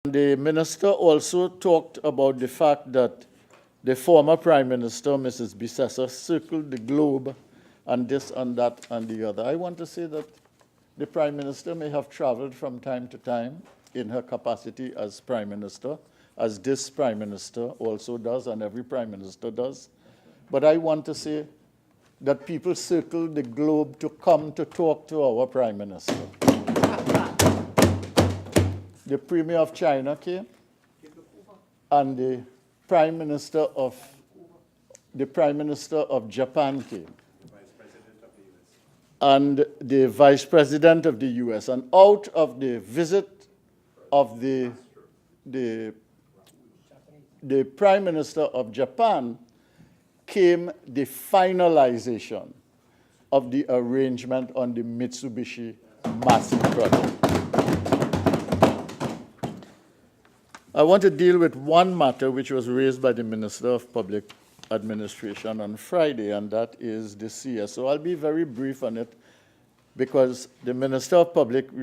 The minister also talked about the fact that the former Prime Minister, Mrs. Bissessar, circled the globe and this and that and the other. I want to say that the Prime Minister may have traveled from time to time in her capacity as Prime Minister, as this Prime Minister also does and every Prime Minister does. But I want to say that people circled the globe to come to talk to our Prime Minister. The Premier of China came, and the Prime Minister of Japan came, and the Vice President of the US. And out of the visit of the Prime Minister of Japan came the finalization of the arrangement on the Mitsubishi massive project. I want to deal with one matter which was raised by the Minister of Public Administration on Friday, and that is the CSO. I'll be very brief on it because the Minister of Public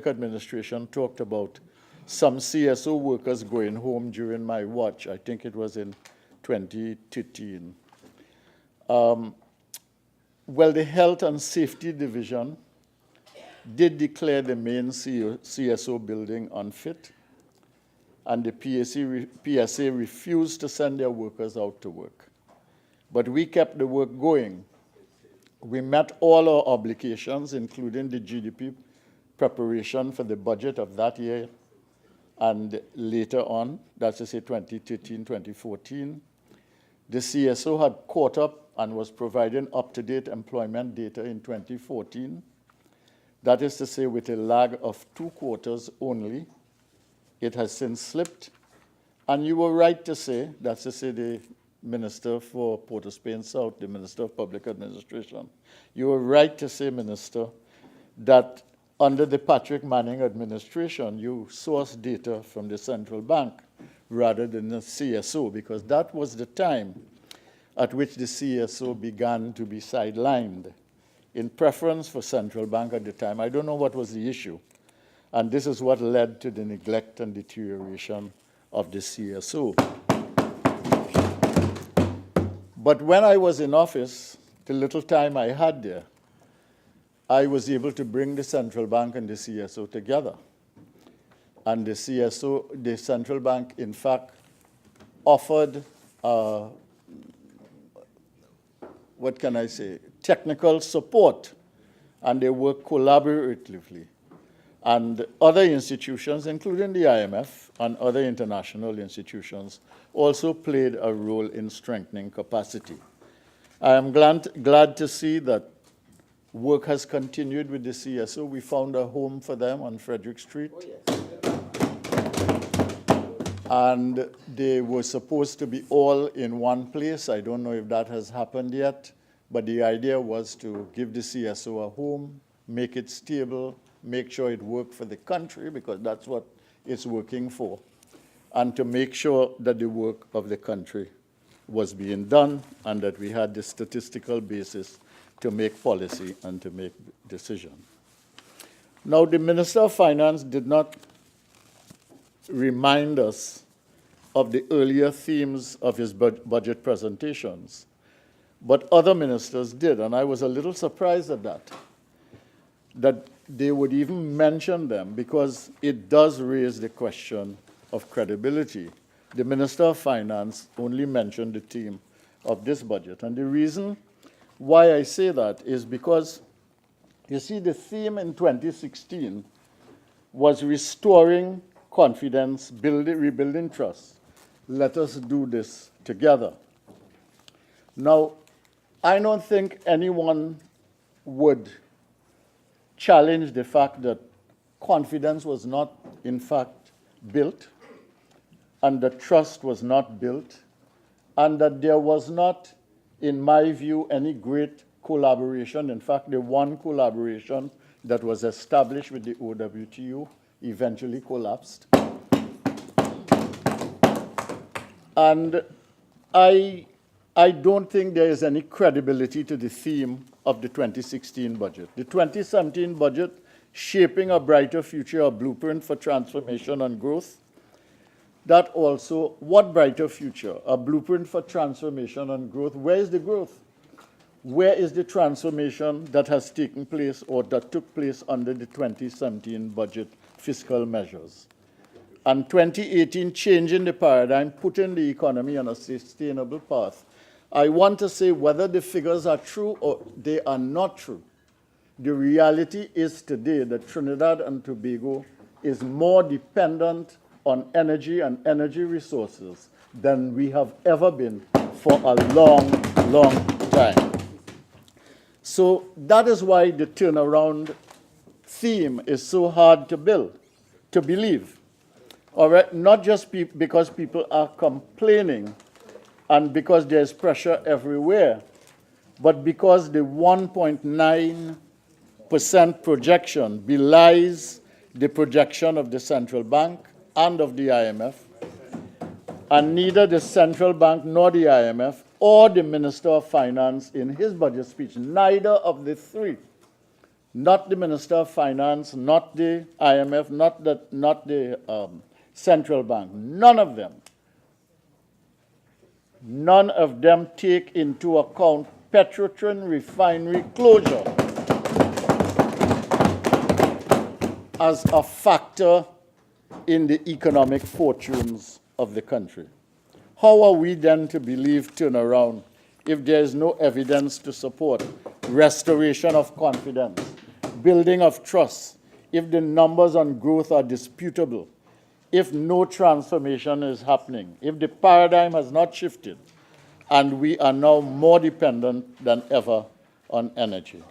Administration talked about some CSO workers going home during my watch. I think it was in 2013. Well, the Health and Safety Division did declare the main CSO building unfit, and the PSA refused to send their workers out to work. But we kept the work going. We met all our obligations, including the GDP preparation for the budget of that year and later on, that's to say 2013, 2014. The CSO had caught up and was providing up-to-date employment data in 2014. That is to say, with a lag of 2 quarters only. It has since slipped. And you were right to say, that's to say the Minister for Port of Spain South, the Minister of Public Administration, you were right to say, Minister, that under the Patrick Manning administration, you sourced data from the central bank rather than the CSO, because that was the time at which the CSO began to be sidelined in preference for central bank at the time. I don't know what was the issue. And this is what led to the neglect and deterioration of the CSO. But when I was in office, the little time I had there, I was able to bring the central bank and the CSO together. And the CSO, the central bank, in fact, offered, what can I say, technical support, and they worked collaboratively. And other institutions, including the IMF and other international institutions, also played a role in strengthening capacity. I am glad to see that work has continued with the CSO. We found a home for them on Frederick Street. Oh, yes. And they were supposed to be all in one place. I don't know if that has happened yet, but the idea was to give the CSO a home, make it stable, make sure it worked for the country, because that's what it's working for, and to make sure that the work of the country was being done and that we had the statistical basis to make policy and to make decisions. Now, the Minister of Finance did not remind us of the earlier themes of his budget presentations, but other ministers did, and I was a little surprised at that they would even mention them, because it does raise the question of credibility. The Minister of Finance only mentioned the theme of this budget. And the reason why I say that is because, you see, the theme in 2016 was restoring confidence, rebuilding trust. Let us do this together. Now, I don't think anyone would challenge the fact that confidence was not, in fact, built, and that trust was not built, and that there was not, in my view, any great collaboration. In fact, the one collaboration that was established with the OWTO eventually collapsed. And I don't think there is any credibility to the theme of the 2016 budget. The 2017 budget shaping a brighter future, a blueprint for transformation and growth. That also, what brighter future? A blueprint for transformation and growth. Where is the growth? Where is the transformation that has taken place or that took place under the 2017 budget fiscal measures? And 2018, changing the paradigm, putting the economy on a sustainable path. I want to say whether the figures are true or they are not true. The reality is today that Trinidad and Tobago is more dependent on energy and energy resources than we have ever been for a long, long time. So that is why the turnaround theme is so hard to believe. All right, not just because people are complaining and because there's pressure everywhere, but because the 1.9% projection belies the projection of the central bank and of the IMF, and neither the central bank nor the IMF or the Minister of Finance in his budget speech, neither of the three, not the Minister of Finance, not the IMF, not the central bank, none of them take into account Petrotrin refinery closure as a factor in the economic fortunes of the country. How are we then to believe turnaround if there is no evidence to support restoration of confidence, building of trust, if the numbers on growth are disputable, if no transformation is happening, if the paradigm has not shifted, and we are now more dependent than ever on energy?